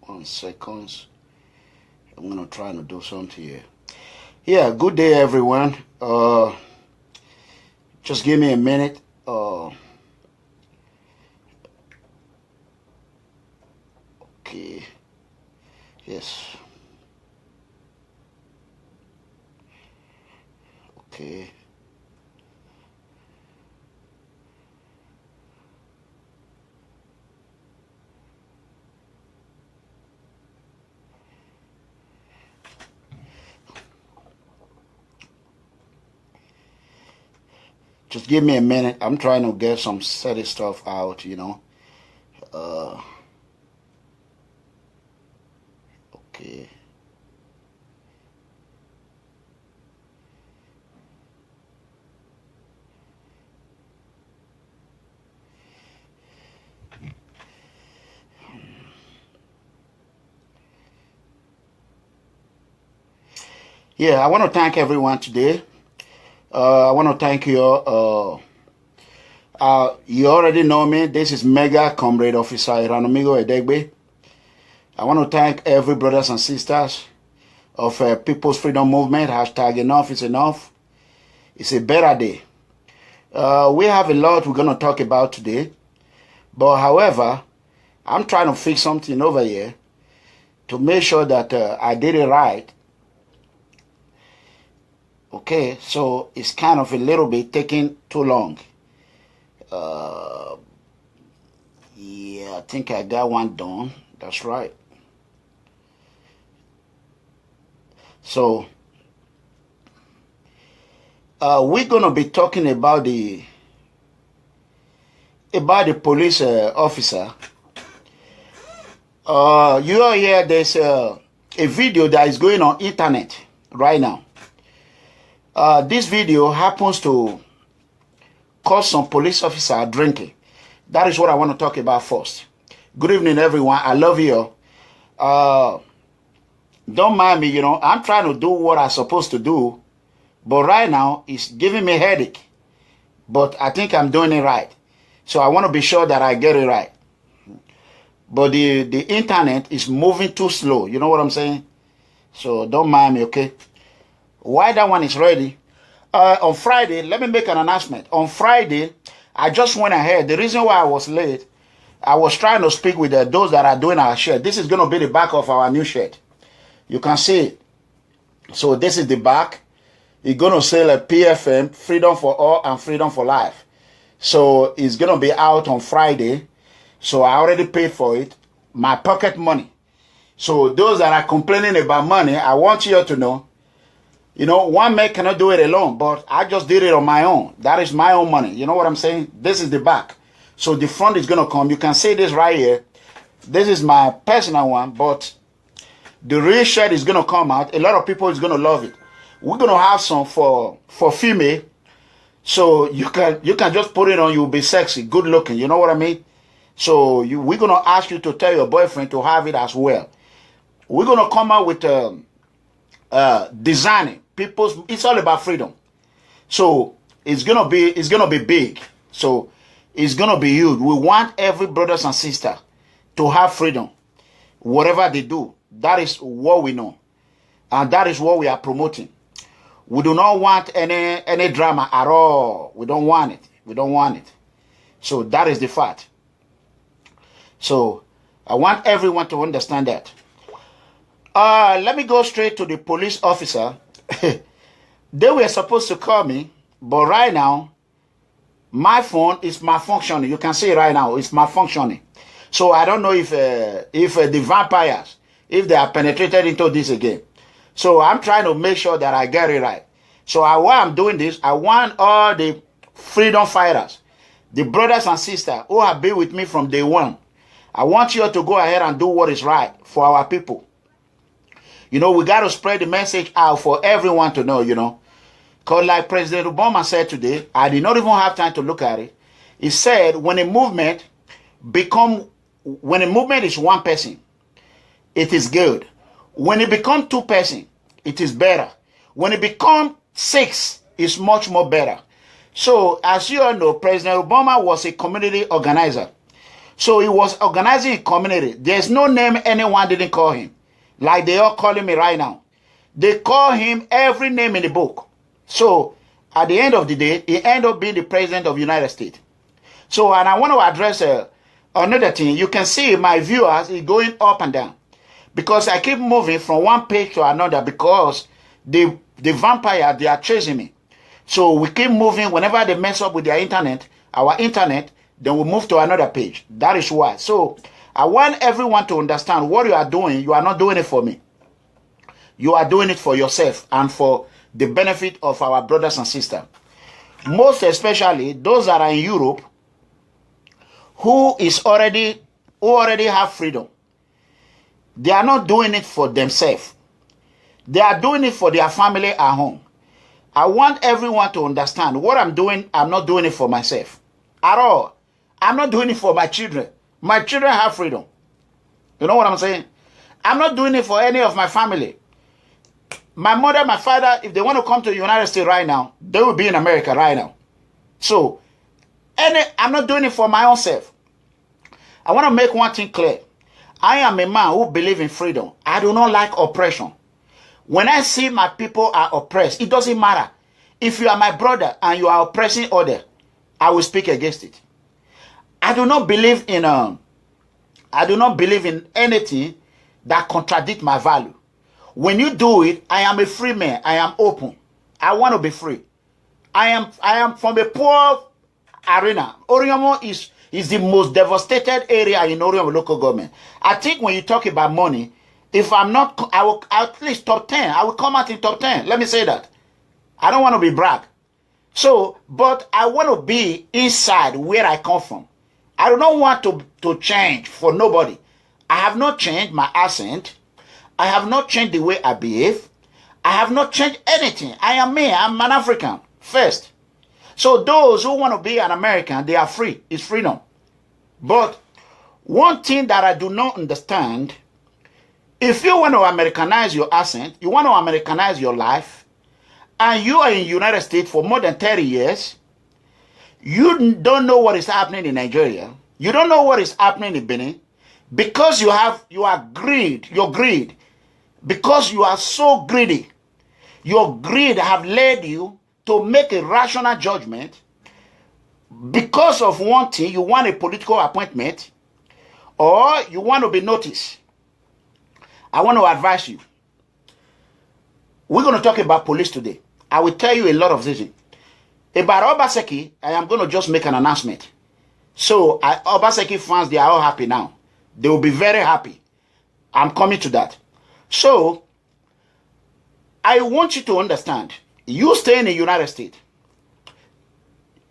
1 second. I'm gonna try to do something here. Yeah, good day everyone. Just give me a minute. Okay. Yes. Okay. Just give me a minute. I'm trying to get some steady stuff out, Okay. Yeah, I want to thank everyone today. I want to thank you all. You already know me. This is Mega Comrade Officer Iranomigo Edegbe. I want to thank every brothers and sisters of People's Freedom Movement. Hashtag enough is enough. It's a better day. We have a lot we're going to talk about today. But however, I'm trying to fix something over here to make sure that I did it right. Okay, so it's kind of a little bit taking too long. Yeah, I think I got one done. That's right. So, we're gonna be talking about the police officer. You all hear there's a video that is going on internet right now. This video happens to cause some police officer drinking. That is what I want to talk about first. Good evening, everyone. I love you. Don't mind me, I'm trying to do what I'm supposed to do. But right now, it's giving me a headache. But I think I'm doing it right. So I want to be sure that I get it right. But the internet is moving too slow. You know what I'm saying? So don't mind me, okay? While that one is ready, on Friday, let me make an announcement. On Friday, I just went ahead. The reason why I was late, I was trying to speak with those that are doing our shirt. This is going to be the back of our new shirt. You can see it. So this is the back. It's going to say like PFM, Freedom for All and Freedom for Life. So it's going to be out on Friday. So I already paid for it. My pocket money. So those that are complaining about money, I want you to know, one man cannot do it alone, but I just did it on my own. That is my own money. You know what I'm saying? This is the back. So the front is going to come. You can see this right here. This is my personal one, but the real shirt is going to come out. A lot of people is going to love it. We're going to have some for female. So you can just put it on. You'll be sexy, good looking. You know what I mean? So we're going to ask you to tell your boyfriend to have it as well. We're going to come out with designing. It's all about freedom. So it's gonna be big. So it's gonna be huge. We want every brothers and sister to have freedom. Whatever they do, that is what we know. And that is what we are promoting. We do not want any drama at all. We don't want it. We don't want it. So that is the fact. So I want everyone to understand that. Let me go straight to the police officer. They were supposed to call me, but right now, my phone is malfunctioning. You can see it right now. It's malfunctioning. So I don't know if the vampires, if they are penetrated into this again. So I'm trying to make sure that I get it right. So while I'm doing this, I want all the freedom fighters, the brothers and sisters who have been with me from day one. I want you to go ahead and do what is right for our people. We got to spread the message out for everyone to know, Because like President Obama said today, I did not even have time to look at it. He said when a movement is one person, it is good. When it becomes two person, it is better. When it becomes 6, it's much more better. So as you all know, President Obama was a community organizer. So he was organizing a community. There's no name anyone didn't call him. Like they all calling me right now. They call him every name in the book. So at the end of the day, he ended up being the president of the United States. So, and I want to address another thing. You can see my viewers is going up and down. Because I keep moving from one page to another because the vampire, they are chasing me. So we keep moving. Whenever they mess up with their internet, our internet, then we move to another page. That is why. So I want everyone to understand what you are doing. You are not doing it for me. You are doing it for yourself and for the benefit of our brothers and sisters. Most especially those that are in Europe who already have freedom. They are not doing it for themselves. They are doing it for their family at home. I want everyone to understand what I'm doing. I'm not doing it for myself at all. I'm not doing it for my children. My children have freedom. You know what I'm saying? I'm not doing it for any of my family. My mother, my father, if they want to come to the United States right now, they will be in America right now. So, I'm not doing it for my own self. I want to make one thing clear. I am a man who believes in freedom. I do not like oppression. When I see my people are oppressed, it doesn't matter. If you are my brother and you are oppressing others, I will speak against it. I do not believe in anything that contradicts my value. When you do it, I am a free man. I am open. I want to be free. I am from a poor arena. Oriomo is the most devastated area in Oriomo local government. I think when you talk about money, if I'm not, I will at least top 10. I will come out in top 10. Let me say that. I don't want to be brag. So, but I want to be inside where I come from. I do not want to change for nobody. I have not changed my accent. I have not changed the way I behave. I have not changed anything. I am me. I'm an African first. So those who want to be an American, they are free. It's freedom. But one thing that I do not understand, if you want to Americanize your accent, you want to Americanize your life, and you are in the United States for more than 30 years, you don't know what is happening in Nigeria. You don't know what is happening in Benin. Because you're greed. Because you are so greedy. Your greed have led you to make a rational judgment. Because of one thing, you want a political appointment, or you want to be noticed. I want to advise you. We're going to talk about police today. I will tell you a lot of this. About Obaseki, I am going to just make an announcement. So, Obaseki fans, they are all happy now. They will be very happy. I'm coming to that. So, I want you to understand, you stay in the United States.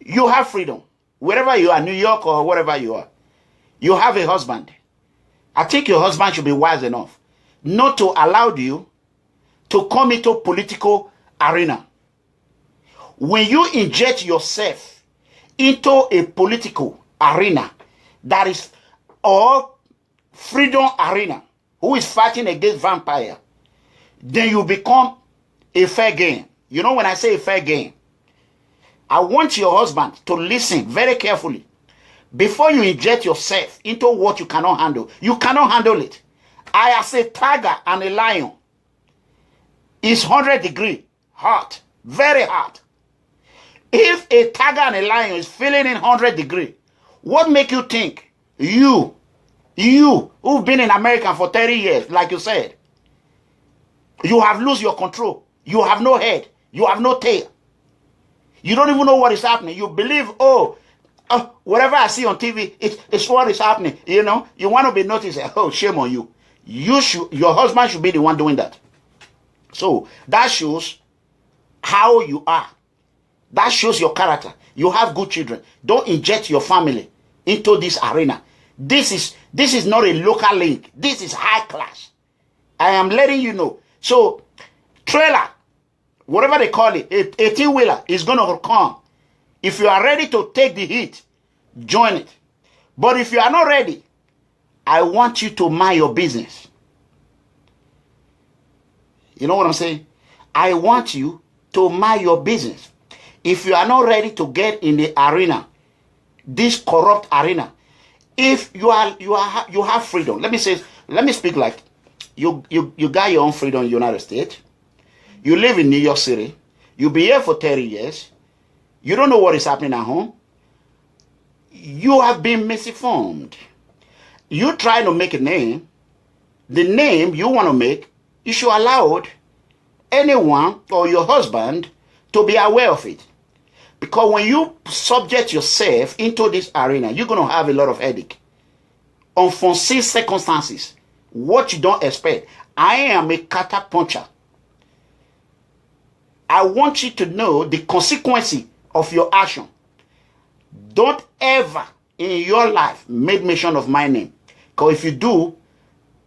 You have freedom. Wherever you are, New York or wherever you are. You have a husband. I think your husband should be wise enough not to allow you to come into political arena. When you inject yourself into a political arena that is all freedom arena, who is fighting against vampire, then you become a fair game. You know when I say a fair game, I want your husband to listen very carefully. Before you inject yourself into what you cannot handle, you cannot handle it. I as a tiger and a lion is 100 degrees hot, very hot. If a tiger and a lion is feeling in 100 degrees, what make you think you who've been in America for 30 years, like you said, you have lost your control. You have no head. You have no tail. You don't even know what is happening. You believe, whatever I see on TV, it's what is happening. You know, you want to be noticed. Oh, shame on you. Your husband should be the one doing that. So that shows how you are. That shows your character. You have good children. Don't inject your family into this arena. This is not a local link. This is high class. I am letting you know. So, trailer, whatever they call it, a 18-wheeler is going to come. If you are ready to take the heat, join it. But if you are not ready, I want you to mind your business. You know what I'm saying? I want you to mind your business. If you are not ready to get in the arena, this corrupt arena, If you have freedom, let me speak like you got your own freedom in the United States. You live in New York City. You be here for 30 years. You don't know what is happening at home. You have been misinformed. You try to make a name. The name you want to make, you should allow anyone or your husband to be aware of it. Because when you subject yourself into this arena, you're going to have a lot of headache. Unforeseen circumstances, what you don't expect. I am a kata puncher. I want you to know the consequences of your action. Don't ever in your life make mention of my name. Because if you do,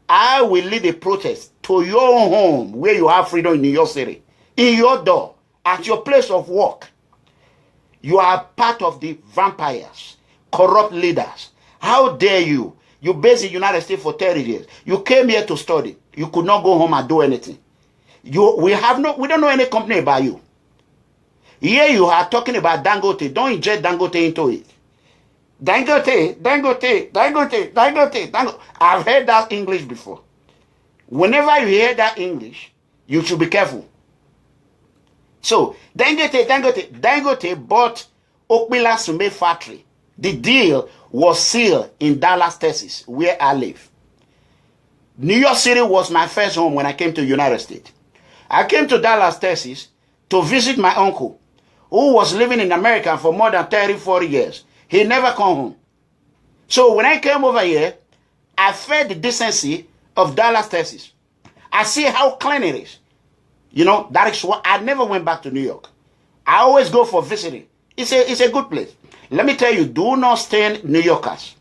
I will lead a protest to your home where you have freedom in New York City. In your door, at your place of work. You are part of the vampires, corrupt leaders. How dare you? You based in the United States for 30 years. You came here to study. You could not go home and do anything. We don't know any company about you. Here you are talking about Dangote. Don't inject Dangote into it. Dangote. I've heard that English before. Whenever you hear that English, you should be careful. So, Dangote bought Okpila Sume factory. The deal was sealed in Dallas, Texas, where I live. New York City was my first home when I came to the United States. I came to Dallas, Texas to visit my uncle, who was living in America for more than 30, 40 years. He never come home. So when I came over here, I felt the decency of Dallas, Texas. I see how clean it is. You know, that is why I never went back to New York. I always go for visiting. It's a good place. Let me tell you, do not stand New Yorkers.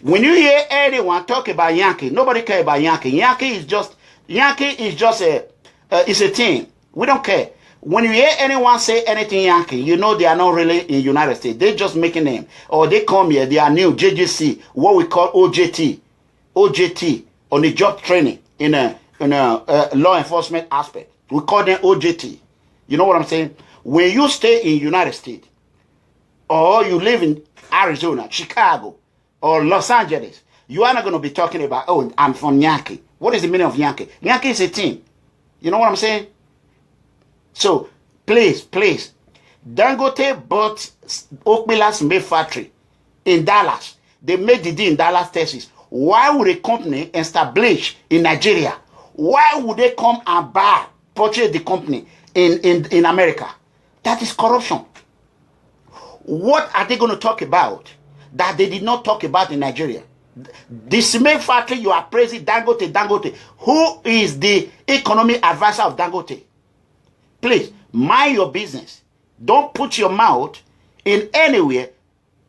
When you hear anyone talk about Yankee, nobody care about Yankee. Yankee is just it's a team. We don't care. When you hear anyone say anything Yankee, you know they are not really in the United States. They just making name. Or they come here, they are new, JJC, what we call OJT on the job training in a law enforcement aspect. We call them OJT. You know what I'm saying? When you stay in United States, or you live in Arizona, Chicago, or Los Angeles, you are not going to be talking about, oh, I'm from Yankee. What is the meaning of Yankee? Yankee is a team. You know what I'm saying? So, please, Dangote bought Okpila's May factory in Dallas. They made the deal in Dallas, Texas. Why would a company establish in Nigeria? Why would they come and purchase the company in America? That is corruption. What are they going to talk about that they did not talk about in Nigeria? The cement factory you are praising, Dangote. Who is the economic advisor of Dangote? Please, mind your business. Don't put your mouth in anywhere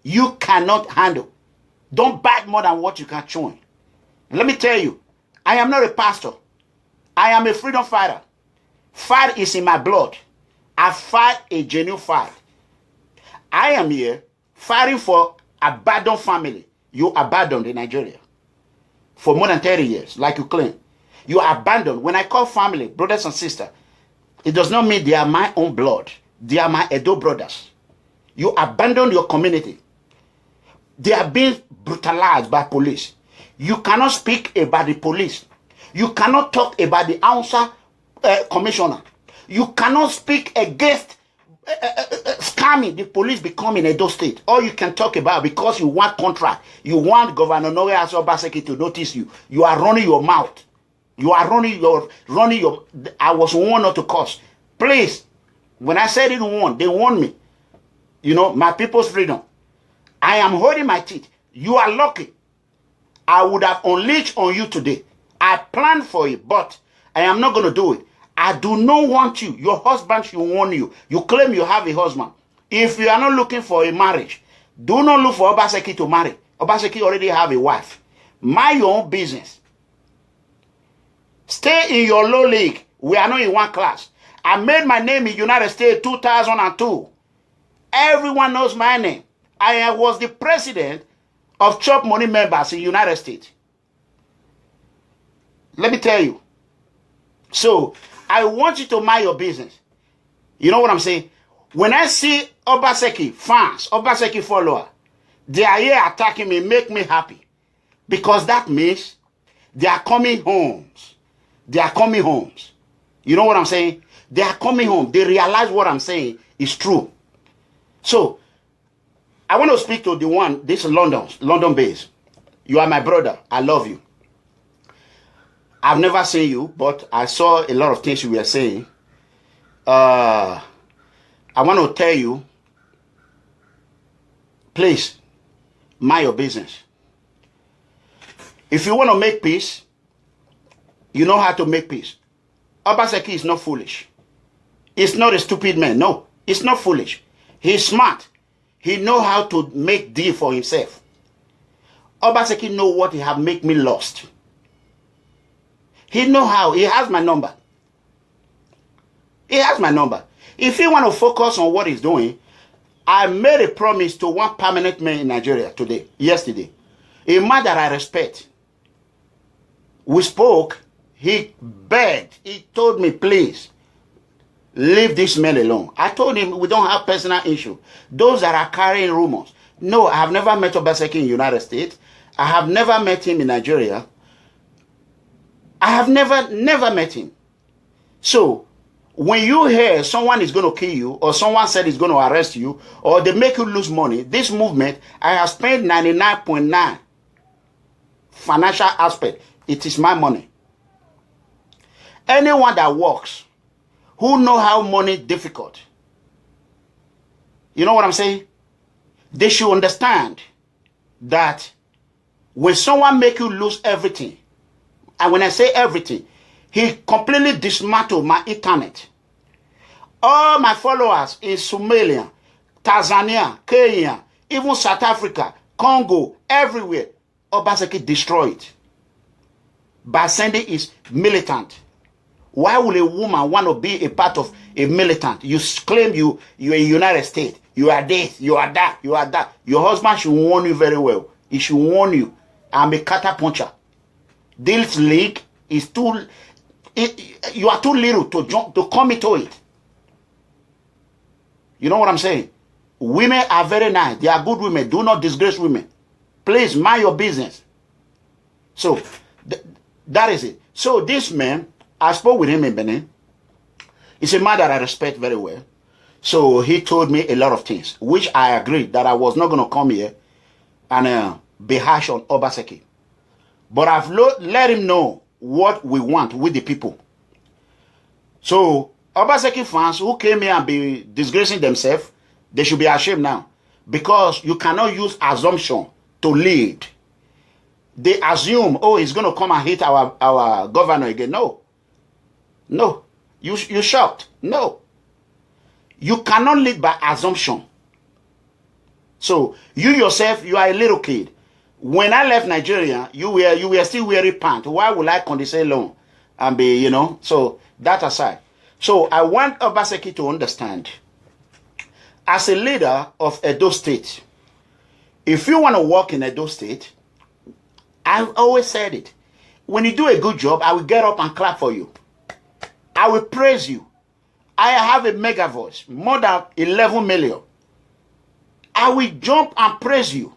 you cannot handle. Don't bite more than what you can chew. Let me tell you, I am not a pastor. I am a freedom fighter. Fight is in my blood. I fight a genuine fight. I am here fighting for abandoned family. You abandoned in Nigeria for more than 30 years, like you claim. You are abandoned. When I call family, brothers and sisters, it does not mean they are my own blood. They are my Edo brothers. You abandon your community. They are being brutalized by police. You cannot speak about the police. You cannot talk about the Hausa commissioner. You cannot speak against scamming the police becoming Edo State. All you can talk about because you want contract. You want Governor Noe Asobaseki to notice you. You are running your mouth. You are running your. I was warned not to curse. Please, when I said it warned, they warned me. You know, my people's freedom. I am holding my teeth. You are lucky. I would have unleashed on you today. I planned for it, but I am not going to do it. I do not want you. Your husband should warn you. You claim you have a husband. If you are not looking for a marriage, do not look for Obaseki to marry. Obaseki already have a wife. Mind your own business. Stay in your low league. We are not in one class. I made my name in United States 2002. Everyone knows my name. I was the president of Chop Money members in United States. Let me tell you. So, I want you to mind your business. You know what I'm saying? When I see Obaseki fans, Obaseki follower, They are here attacking me, make me happy. Because that means they are coming homes. They are coming homes. You know what I'm saying? They are coming home. They realize what I'm saying is true. So, I want to speak to the one, this London base. You are my brother. I love you. I've never seen you, but I saw a lot of things you were saying. I want to tell you, please, mind your business. If you want to make peace, you know how to make peace. Obaseki is not foolish. He's not a stupid man. No, he's not foolish. He's smart. He know how to make deal for himself. Obaseki know what he have make me lost. He know how. He has my number. He has my number. If he want to focus on what he's doing, I made a promise to one permanent man in Nigeria yesterday. A man that I respect. We spoke. He begged. He told me, please, leave this man alone. I told him we don't have personal issue. Those that are carrying rumors. No, I have never met Obaseki in the United States. I have never met him in Nigeria. I have never met him. So, when you hear someone is going to kill you, or someone said he's going to arrest you, or they make you lose money, this movement, I have spent 99.9 financial aspect. It is my money. Anyone that works, who know how money is difficult, you know what I'm saying? They should understand that when someone make you lose everything, and when I say everything, he completely dismantled my internet. All my followers in Somalia, Tanzania, Kenya, even South Africa, Congo, everywhere, Obaseki destroyed it by sending his militant. Why would a woman want to be a part of a militant? You claim you are in the United States. You are this, you are that, you are that. Your husband should warn you very well. He should warn you. I'm a cutter puncher. This league is too... you are too little to come into it. You know what I'm saying? Women are very nice. They are good women. Do not disgrace women. Please, mind your business. So, that is it. So, this man... I spoke with him in Benin. He's a man that I respect very well. So he told me a lot of things, which I agreed that I was not going to come here and be harsh on Obaseki. But I've let him know what we want with the people. So Obaseki fans who came here and be disgracing themselves, they should be ashamed now. Because you cannot use assumption to lead. They assume, oh, he's going to come and hit our governor again. No. No. You're shocked. No. You cannot lead by assumption. So, you yourself, you are a little kid. When I left Nigeria, you were still wearing pants. Why would I condescend alone and be, you know? So, that aside. So, I want Obaseki to understand, as a leader of Edo State, if you want to work in Edo State, I've always said it. When you do a good job, I will get up and clap for you. I will praise you. I have a mega voice, more than 11 million. I will jump and praise you.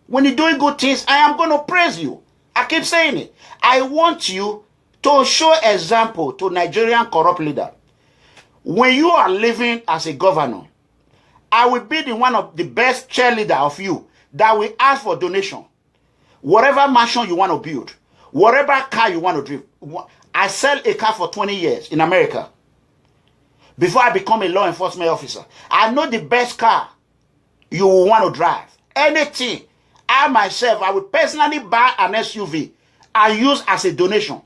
When you're doing good things, I am going to praise you. I keep saying it. I want you to show example to Nigerian corrupt leader. When you are living as a governor, I will be the one of the best cheerleader of you that will ask for donation. Whatever mansion you want to build, whatever car you want to drive. I sell a car for 20 years in America. Before I become a law enforcement officer. I know the best car you will want to drive. Anything. I myself, I will personally buy an SUV and use as a donation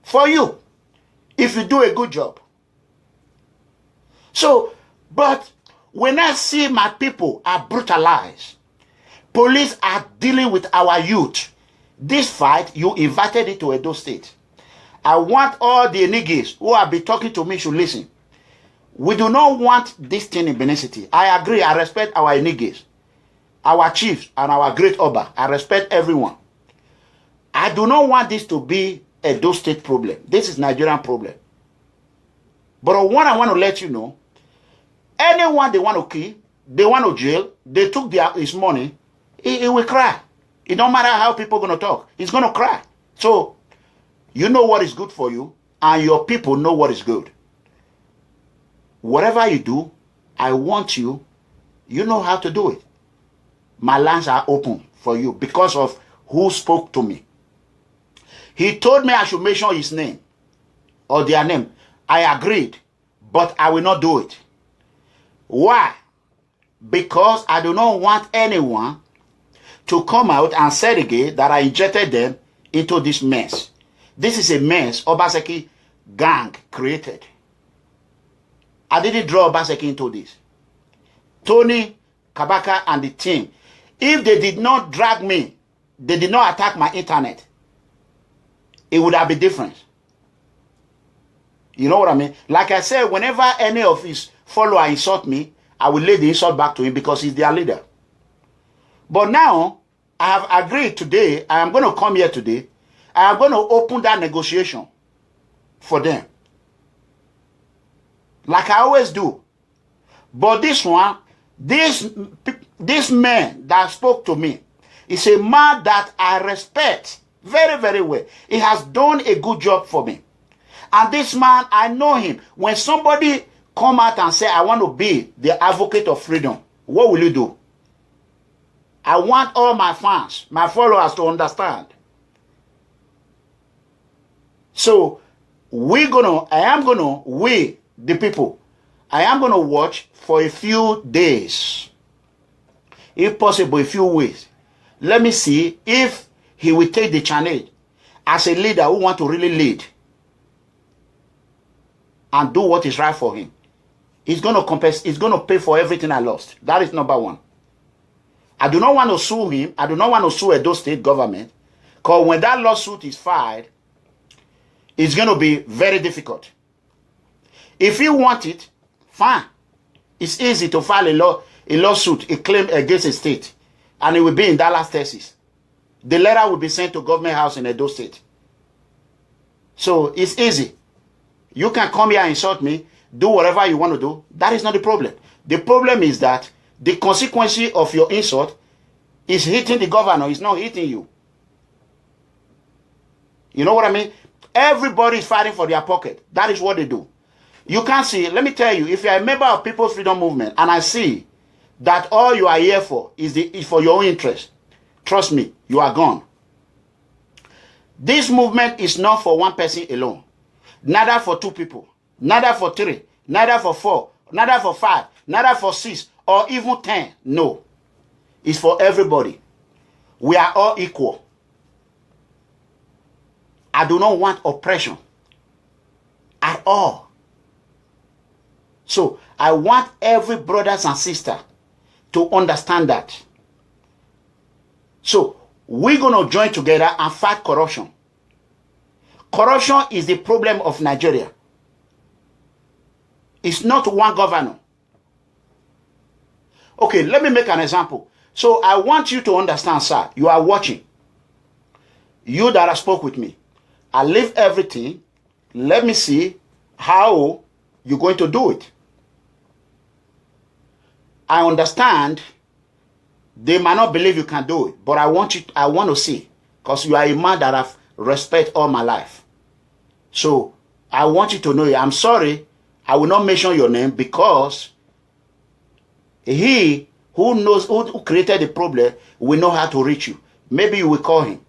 for you. If you do a good job. So, but when I see my people are brutalized, police are dealing with our youth. This fight, you invited it to Edo State. I want all the niggas who have been talking to me should listen. We do not want this thing in Benin City. I agree. I respect our niggas, our chiefs, and our great Oba. I respect everyone. I do not want this to be a Edo State problem. This is Nigerian problem. But what I want to let you know, anyone they want to kill, they want to jail, they took his money, he will cry. It don't matter how people are going to talk. He's going to cry. So, you know what is good for you, and your people know what is good. Whatever you do, I want you, you know how to do it. My lands are open for you because of who spoke to me. He told me I should mention his name or their name. I agreed, but I will not do it. Why? Because I do not want anyone to come out and say again that I injected them into this mess. This is a mess Obaseki gang created. I didn't draw Obaseki into this. Tony, Kabaka, and the team, if they did not drag me, they did not attack my internet, it would have been different. You know what I mean? Like I said, whenever any of his followers insult me, I will lay the insult back to him because he's their leader. But now, I have agreed today, I am going to come here today, I am going to open that negotiation for them. Like I always do. But this one, this man that spoke to me is a man that I respect very, very well. He has done a good job for me. And this man, I know him. When somebody come out and say, I want to be the advocate of freedom, what will you do? I want all my fans, my followers to understand. So, we, the people, I am going to watch for a few days. If possible, a few weeks. Let me see if he will take the challenge as a leader who wants to really lead and do what is right for him. He's going to compensate. He's going to pay for everything I lost. That is number one. I do not want to sue him. I do not want to sue Edo State government, because when that lawsuit is filed, it's going to be very difficult. If you want it, fine. It's easy to file a lawsuit, a claim against a state, and it will be in Dallas, Texas. The letter will be sent to government house in Edo State. So it's easy. You can come here and insult me, do whatever you want to do. That is not the problem. The problem is that the consequence of your insult is hitting the governor. It's not hitting you. You know what I mean? Everybody is fighting for their pocket. That is what they do. You can't see, let me tell you, if you are a member of People's Freedom Movement and I see that all you are here for is for your own interest, trust me, you are gone. This movement is not for one person alone. Neither for two people. Neither for three. Neither for four. Neither for five. Neither for 6 or even 10. No. It's for everybody. We are all equal. I do not want oppression at all. So, I want every brothers and sister to understand that. So, we're going to join together and fight corruption. Corruption is the problem of Nigeria. It's not one governor. Okay, let me make an example. So, I want you to understand, sir, you are watching. You that have spoke with me. I leave everything. Let me see how you're going to do it. I understand they might not believe you can do it, but I want to see, because you are a man that I've respect all my life. So I want you to know, I'm sorry, I will not mention your name, because he who knows, who created the problem, will know how to reach you. Maybe you will call him.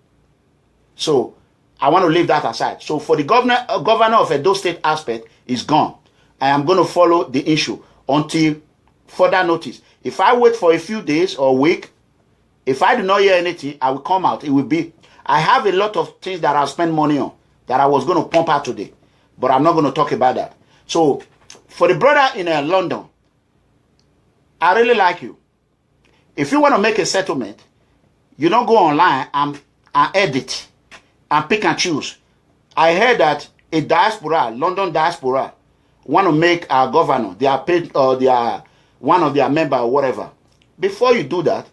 So I want to leave that aside. So for the governor of Edo State aspect is gone. I am going to follow the issue until further notice. If I wait for a few days or a week, if I do not hear anything, I will come out. It will be, I have a lot of things that I'll spend money on that I was going to pump out today, but I'm not going to talk about that. So for the brother in London, I really like you. If you want to make a settlement, you don't go online and edit and pick and choose. I heard that a diaspora, London diaspora, want to make our governor, they are paid, or they are one of their member or whatever. Before you do that,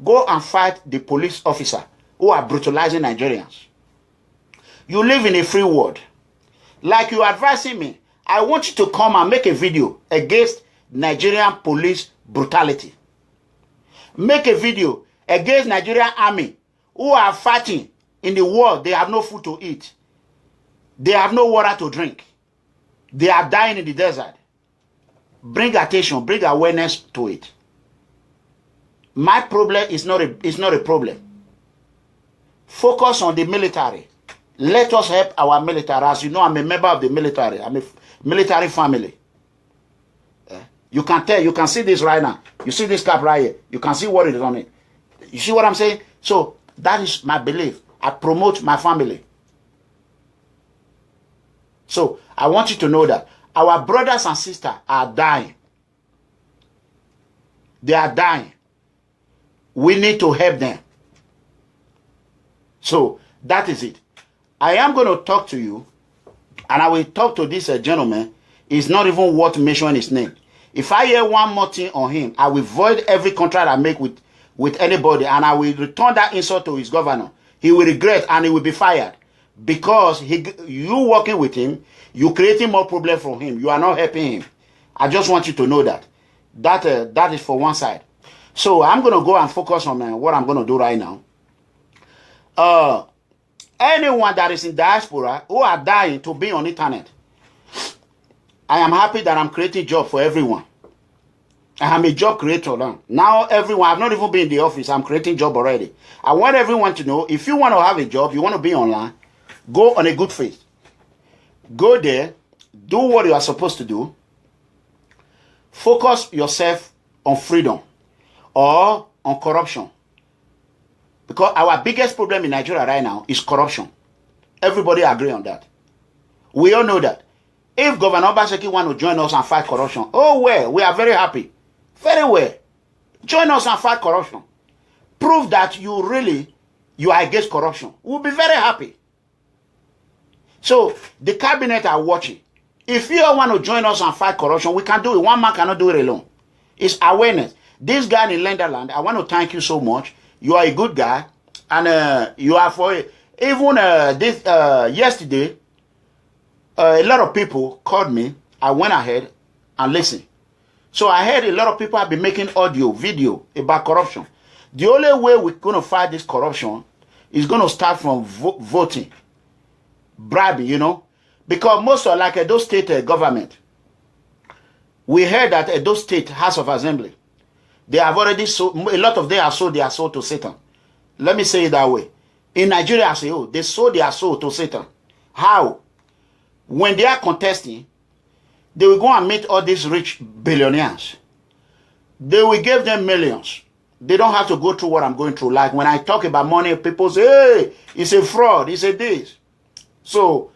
go and fight the police officer who are brutalizing Nigerians. You live in a free world. Like you advising me, I want you to come and make a video against Nigerian police brutality. Make a video against Nigerian army who are fighting in the war. They have no food to eat. They have no water to drink. They are dying in the desert. Bring attention, bring awareness to it. My problem is not a problem. Focus on the military. Let us help our military. As you know, I'm a member of the military. I'm a military family. You can tell, you can see this right now. You see this cap right here. You can see what it is on it. You see what I'm saying? So that is my belief. I promote my family. So I want you to know that our brothers and sisters are dying. They are dying. We need to help them. So that is it. I am going to talk to you, and I will talk to this gentleman. It's not even worth mentioning his name. If I hear one more thing on him, I will void every contract I make with anybody, and I will return that insult to his governor. He will regret, and he will be fired. Because you working with him, you creating more problem for him. You are not helping him. I just want you to know that. That is for one side. So I'm going to go and focus on what I'm going to do right now. Anyone that is in diaspora who are dying to be on internet, I am happy that I'm creating job for everyone. I am a job creator now. Now everyone, I've not even been in the office, I'm creating job already. I want everyone to know, if you want to have a job, you want to be online, go on a good faith. Go there, do what you are supposed to do. Focus yourself on freedom or on corruption. Because our biggest problem in Nigeria right now is corruption. Everybody agree on that. We all know that. If Governor Obaseki want to join us and fight corruption, oh well, we are very happy. Very well. Join us and fight corruption. Prove that you are against corruption. We'll be very happy. So, the cabinet are watching. If you all want to join us and fight corruption, we can do it. One man cannot do it alone. It's awareness. This guy in Lenderland, I want to thank you so much. You are a good guy. And you are for it. Even yesterday, a lot of people called me. I went ahead and listened. So I heard a lot of people have been making audio, video about corruption. The only way we're going to fight this corruption is going to start from voting. Bribing, you know. Because most of like Edo State government, we heard that Edo State House of Assembly, they have already sold, a lot of them have sold their soul to Satan. Let me say it that way. In Nigeria, I say, oh, they sold their soul to Satan. How? When they are contesting, they will go and meet all these rich billionaires. They will give them millions. They don't have to go through what I'm going through. Like when I talk about money, people say, hey, it's a fraud, it's a this. So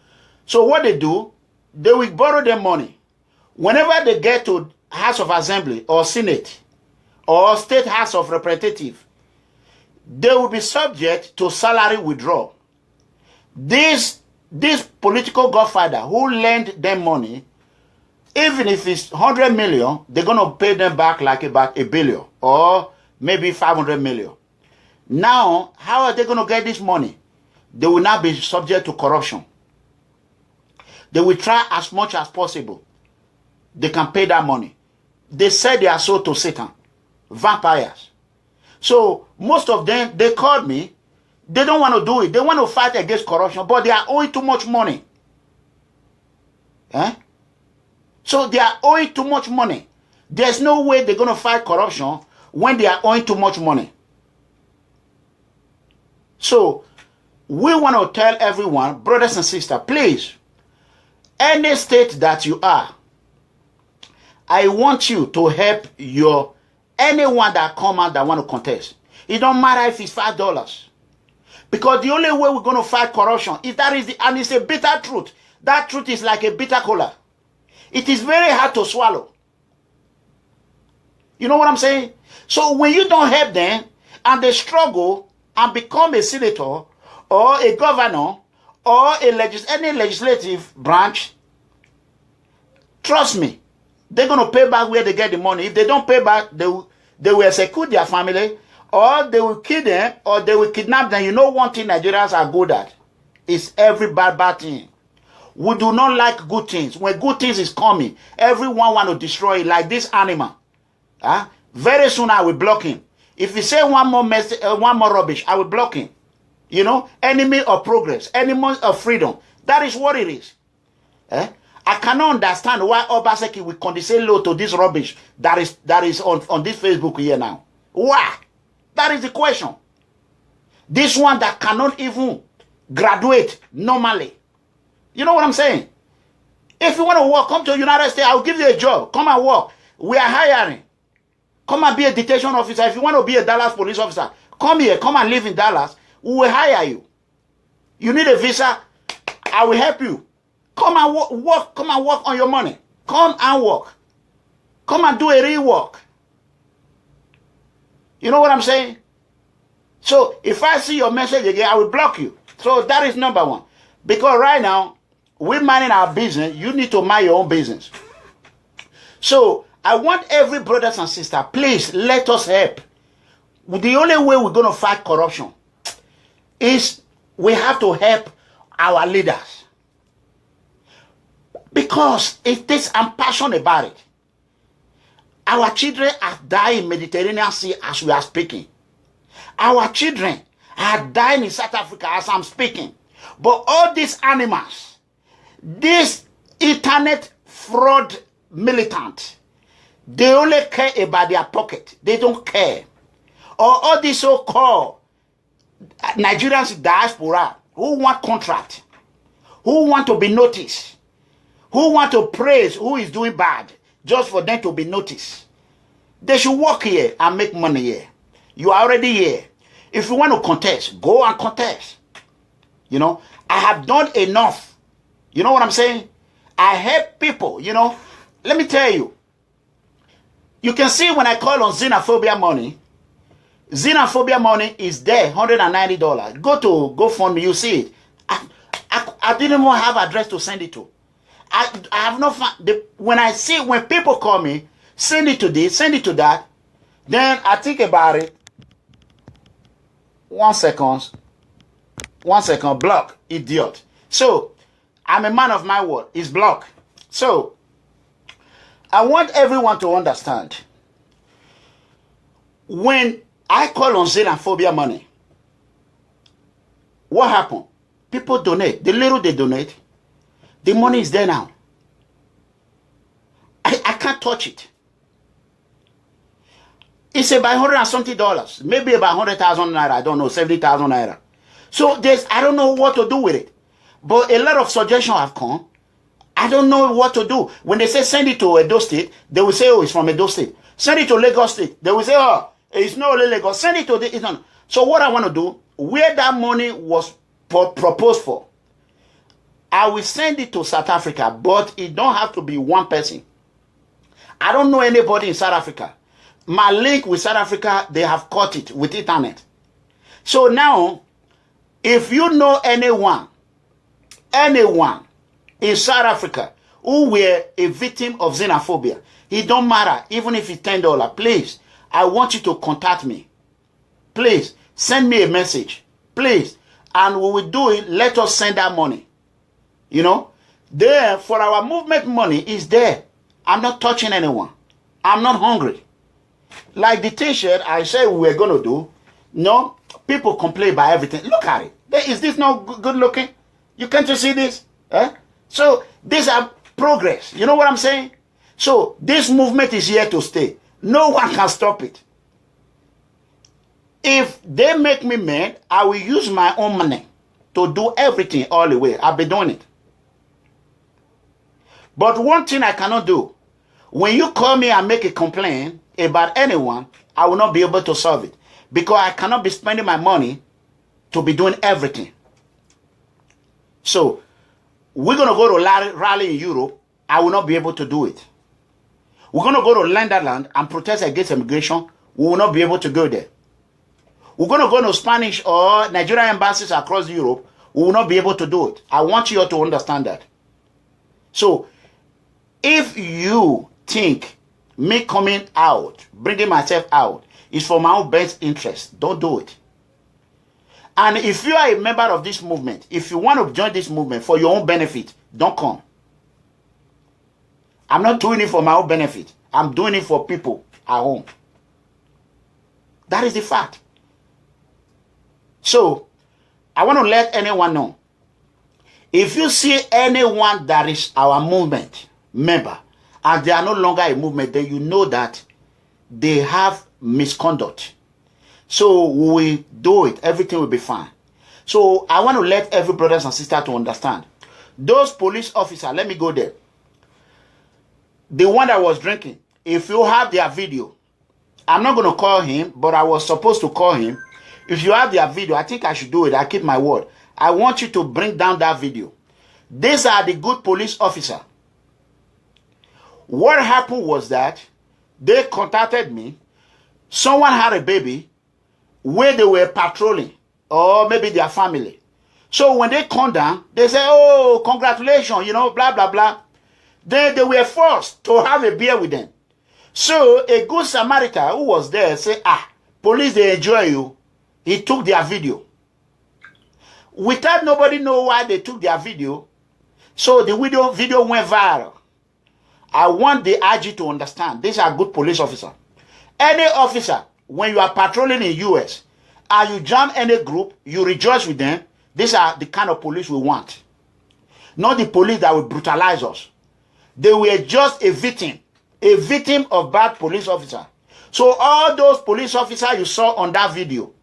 what they do, they will borrow their money. Whenever they get to House of Assembly or Senate or State House of Representatives, they will be subject to salary withdrawal. This political godfather who lent them money, even if it's 100 million, they're going to pay them back like about $1 billion or maybe 500 million. Now, how are they going to get this money? They will now be subject to corruption. They will try as much as possible. They can pay that money. They said they are sold to Satan. Vampires. So, most of them, they called me. They don't want to do it. They want to fight against corruption, but they are owing too much money. Eh? So, they are owing too much money. There's no way they're going to fight corruption when they are owing too much money. So, we want to tell everyone, brothers and sisters, please, any state that you are, I want you to help anyone that come out that want to contest. It don't matter if it's $5. Because the only way we're going to fight corruption is and it's a bitter truth. That truth is like a bitter cola. It is very hard to swallow. You know what I'm saying? So when you don't help them and they struggle and become a senator or a governor or any legislative branch, trust me, they're going to pay back where they get the money. If they don't pay back, they will execute their family, or they will kill them, or they will kidnap them. You know one thing Nigerians are good at is every bad thing. We do not like good things. When good things is coming, everyone want to destroy it like this animal. Very soon I will block him. If you say one more message, one more rubbish, I will block him. You know, enemy of progress, enemy of freedom. That is what it is. Eh? I cannot understand why Obaseki will condescend low to this rubbish that is on this Facebook here now. Why? That is the question. This one that cannot even graduate normally. You know what I'm saying? If you want to work, come to the United States. I'll give you a job. Come and work. We are hiring. Come and be a detention officer. If you want to be a Dallas police officer, come here. Come and live in Dallas. We will hire you. You need a visa. I will help you. Come and work. Come and work on your money. Come and work. Come and do a real work. You know what I'm saying? So if I see your message again, I will block you. So that is number one. Because right now, we're minding our business. You need to mind your own business. So I want every brothers and sister, please let us help. The only way we're going to fight corruption is we have to help our leaders. Because I'm passionate about it. Our children are dying in Mediterranean Sea as we are speaking. Our children are dying in South Africa as I'm speaking. But all these animals, this internet fraud militant, they only care about their pocket. They don't care. Or all these so-called Nigerians diaspora who want contract, who want to be noticed, who want to praise who is doing bad, just for them to be noticed. They should work here and make money here. You are already here. If you want to contest, go and contest. You know, I have done enough. You know what I'm saying? I help people, you know. Let me tell you. You can see when I call on xenophobia money is there, $190. Go to GoFundMe, you see it. I didn't even have address to send it to. I have not found, when people call me, send it to this, send it to that, then I think about it. 1 second, block, idiot. So, I'm a man of my word, it's block. So, I want everyone to understand, when I call on xenophobia money, what happened? People donate. The little they donate, the money is there now. I can't touch it. It's about $100 and something, maybe about 100,000 naira, I don't know, 70,000 naira. So I don't know what to do with it. But a lot of suggestions have come. I don't know what to do. When they say send it to Edo State, they will say, oh, it's from Edo State. Send it to Lagos State. They will say, oh, it's not only Lagos. Send it to the... It's not. So what I want to do, where that money was proposed for, I will send it to South Africa, but it don't have to be one person. I don't know anybody in South Africa. My link with South Africa, they have cut it with internet. So now, if you know anyone in South Africa who were a victim of xenophobia, it don't matter, even if it's $10, please, I want you to contact me. Please, send me a message. Please. And we will do it. Let us send that money. You know, there for our movement money is there. I'm not touching anyone. I'm not hungry. Like the t-shirt I said we were going to do. No, people complain about everything. Look at it. Is this not good looking? You can't you see this? So these are progress. You know what I'm saying? So this movement is here to stay. No one can stop it. If they make me mad, I will use my own money to do everything all the way. I've been doing it. But one thing I cannot do, when you call me and make a complaint about anyone, I will not be able to solve it. Because I cannot be spending my money to be doing everything. So, we're going to go to rally in Europe. I will not be able to do it. We're going to go to Lenderland and protest against immigration. We will not be able to go there. We're going to go to Spanish or Nigerian embassies across Europe. We will not be able to do it. I want you all to understand that. So, if you think me coming out, bringing myself out, is for my own best interest, don't do it. And if you are a member of this movement, if you want to join this movement for your own benefit, don't come. I'm not doing it for my own benefit. I'm doing it for people at home. That is the fact. So, I want to let anyone know, if you see anyone that is our movement member, and they are no longer a movement, then you know that they have misconduct. So, we will do it. Everything will be fine. So, I want to let every brothers and sisters to understand. Those police officers, let me go there. The one that was drinking, if you have their video, I'm not going to call him, but I was supposed to call him. If you have their video, I think I should do it. I keep my word. I want you to bring down that video. These are the good police officers. What happened was that they contacted me. Someone had a baby where they were patrolling, or maybe their family. So when they come down, they say, oh, congratulations, you know, blah, blah, blah. Then they were forced to have a beer with them. So a good Samaritan who was there said, police, they enjoy you. He took their video. Without nobody know why they took their video, so the video went viral. I want the IG to understand, these are good police officers. Any officer, when you are patrolling in US, and you jam any group, you rejoice with them, these are the kind of police we want. Not the police that will brutalize us. They were just a victim of bad police officer. So all those police officers you saw on that video,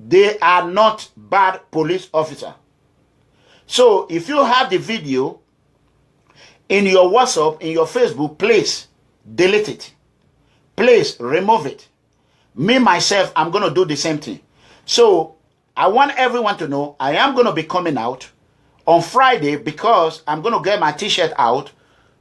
they are not bad police officers. So if you have the video in your WhatsApp, in your Facebook, please delete it. Please remove it. Me, myself, I'm going to do the same thing. So I want everyone to know I am going to be coming out on Friday because I'm going to get my t-shirt out.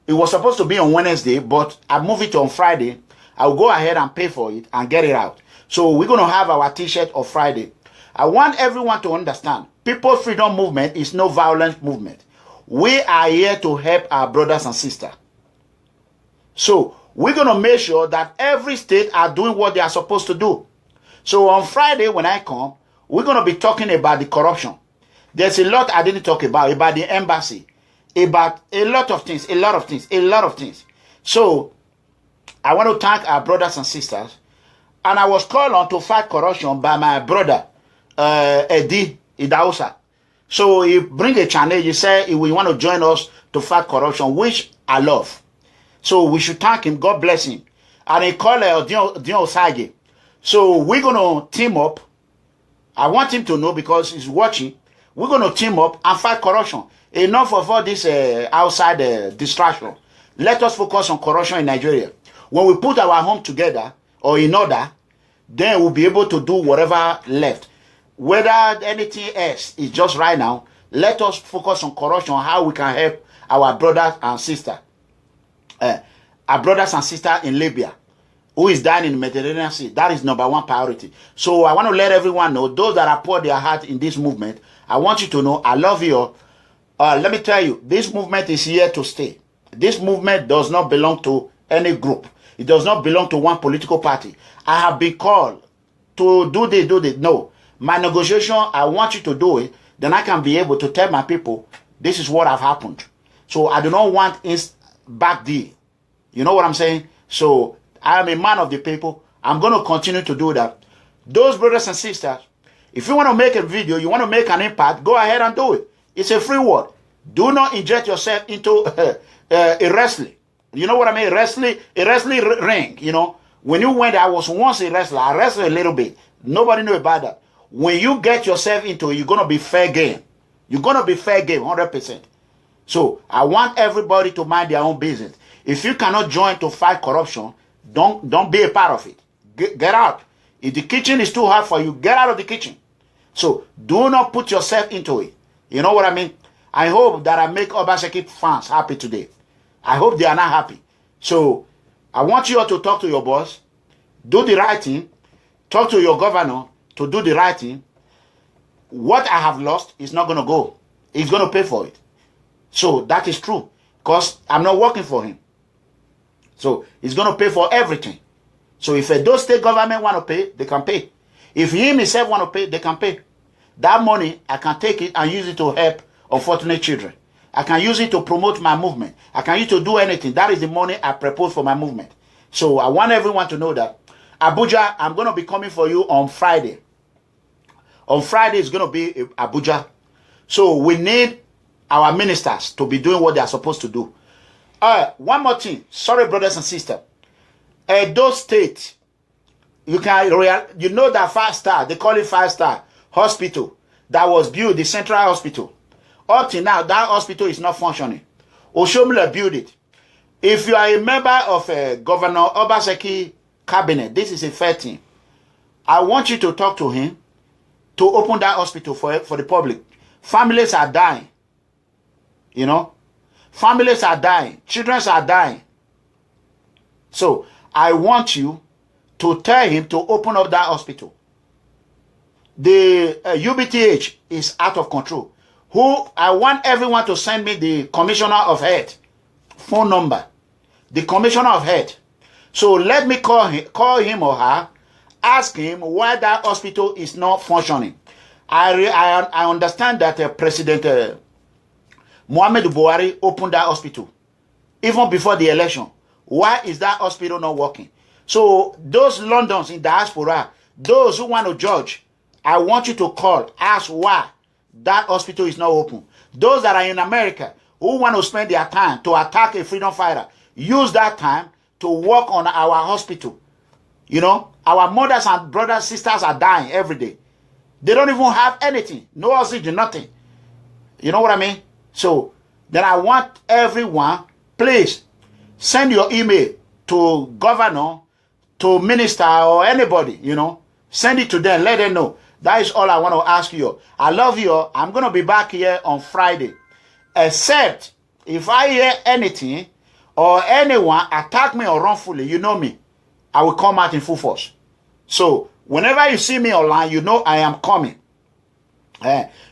It was supposed to be on Wednesday, but I moved it on Friday. I'll go ahead and pay for it and get it out. So we're going to have our t-shirt on Friday. I want everyone to understand, People's Freedom Movement is no violent movement. We are here to help our brothers and sisters. So we're going to make sure that every state are doing what they are supposed to do. So on Friday when I come, we're going to be talking about the corruption. There's a lot I didn't talk about the embassy, about a lot of things. So I want to thank our brothers and sisters. And I was called on to fight corruption by my brother, EDO U.K. So he bring a challenge. He said he will want to join us to fight corruption, which I love. So we should thank him. God bless him. And he called Dion. So we're going to team up. I want him to know because he's watching. We're going to team up and fight corruption. Enough of all this outside distraction. Let us focus on corruption in Nigeria. When we put our home together or in order, then we'll be able to do whatever left. Whether anything else is just right now, let us focus on corruption, how we can help our brothers and sisters. Our brothers and sisters in Libya, who is dying in the Mediterranean Sea. That is number one priority. So I want to let everyone know, those that have poured their heart in this movement, I want you to know, I love you. Let me tell you, this movement is here to stay. This movement does not belong to any group. It does not belong to one political party. I have been called to do this. No. My negotiation, I want you to do it. Then I can be able to tell my people, this is what have happened. So I do not want back deal. You know what I'm saying? So I am a man of the people. I'm going to continue to do that. Those brothers and sisters, if you want to make a video, you want to make an impact, go ahead and do it. It's a free word. Do not inject yourself into a wrestling. You know what I mean? A wrestling ring. You know, when you went, I was once a wrestler. I wrestled a little bit. Nobody knew about that. When you get yourself into it, you're going to be fair game. You're going to be fair game, 100%. So I want everybody to mind their own business. If you cannot join to fight corruption, don't be a part of it. Get out. If the kitchen is too hard for you, get out of the kitchen. So do not put yourself into it. You know what I mean? I hope that I make Obaseki fans happy today. I hope they are not happy. So I want you all to talk to your boss. Do the right thing. Talk to your governor to do the right thing. What I have lost is not going to go. He's going to pay for it. So that is true. Because I'm not working for him. So he's going to pay for everything. So if those state government want to pay, they can pay. If he himself want to pay, they can pay. That money, I can take it and use it to help unfortunate children. I can use it to promote my movement. I can use it to do anything. That is the money I propose for my movement. So I want everyone to know that. Abuja, I'm going to be coming for you on Friday. On Friday, it's going to be Abuja. So we need our ministers to be doing what they are supposed to do. One more thing. Sorry, brothers and sisters. Edo State, you know that 5-star, they call it 5-star hospital that was built, the central hospital. Up till now, that hospital is not functioning. Oshomole built it. If you are a member of Governor Obaseki cabinet, this is a fair thing. I want you to talk to him to open that hospital for the public. Families are dying. You know? Families are dying. Children are dying. So, I want you to tell him to open up that hospital. The UBTH is out of control. I want everyone to send me the Commissioner of Health phone number. The Commissioner of Health. So let me call him or her, ask him why that hospital is not functioning. I understand that President Muhammadu Buhari opened that hospital even before the election. Why is that hospital not working? So those Londons in diaspora, those who want to judge, I want you to call, ask why that hospital is not open. Those that are in America who want to spend their time to attack a freedom fighter, use that time to work on our hospital. You know, our mothers and brothers, sisters are dying every day. They don't even have anything. No oxygen, nothing. You know what I mean? So, then I want everyone, please, send your email to governor, to minister, or anybody, you know. Send it to them. Let them know. That is all I want to ask you. I love you. I'm going to be back here on Friday. Except if I hear anything or anyone attack me or wrongfully, you know me, I will come out in full force. So whenever you see me online, you know I am coming.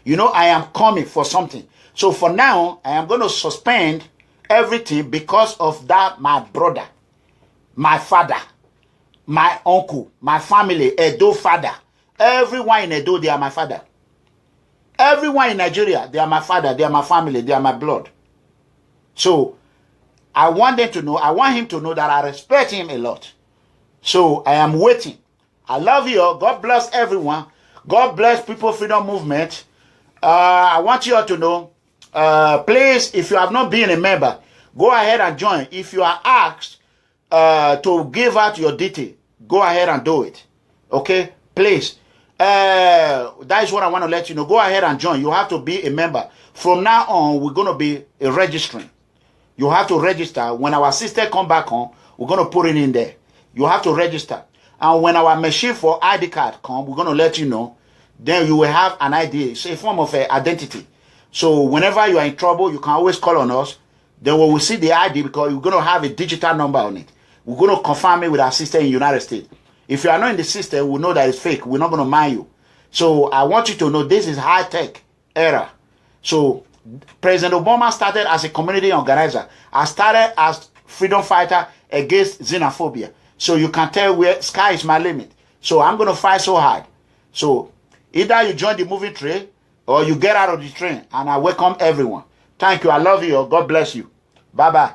You know I am coming for something. So for now, I am going to suspend everything because of that, my brother, my father, my uncle, my family, Edo father. Everyone in Edo, they are my father. Everyone in Nigeria, they are my father, they are my family, they are my blood. So, I want them to know, I want him to know that I respect him a lot. So, I am waiting. I love you all. God bless everyone. God bless People Freedom Movement. I want you all to know, please, if you have not been a member, go ahead and join. If you are asked to give out your detail, go ahead and do it. Okay? Please. That is what I want to let you know. Go ahead and join. You have to be a member. From now on, we're going to be registering. You have to register. When our sister come back on, we're going to put it in there. You have to register. And when our machine for ID card come, we're going to let you know. Then you will have an ID. It's a form of identity. So whenever you are in trouble, you can always call on us. Then we will see the ID because we're going to have a digital number on it. We're going to confirm it with our sister in the United States. If you are not in the system, we know that it's fake. We're not going to mind you. So I want you to know this is high-tech era. So President Obama started as a community organizer. I started as freedom fighter against xenophobia. So you can tell where sky is my limit. So I'm going to fight so hard. So either you join the moving train or you get out of the train. And I welcome everyone. Thank you. I love you. God bless you. Bye-bye.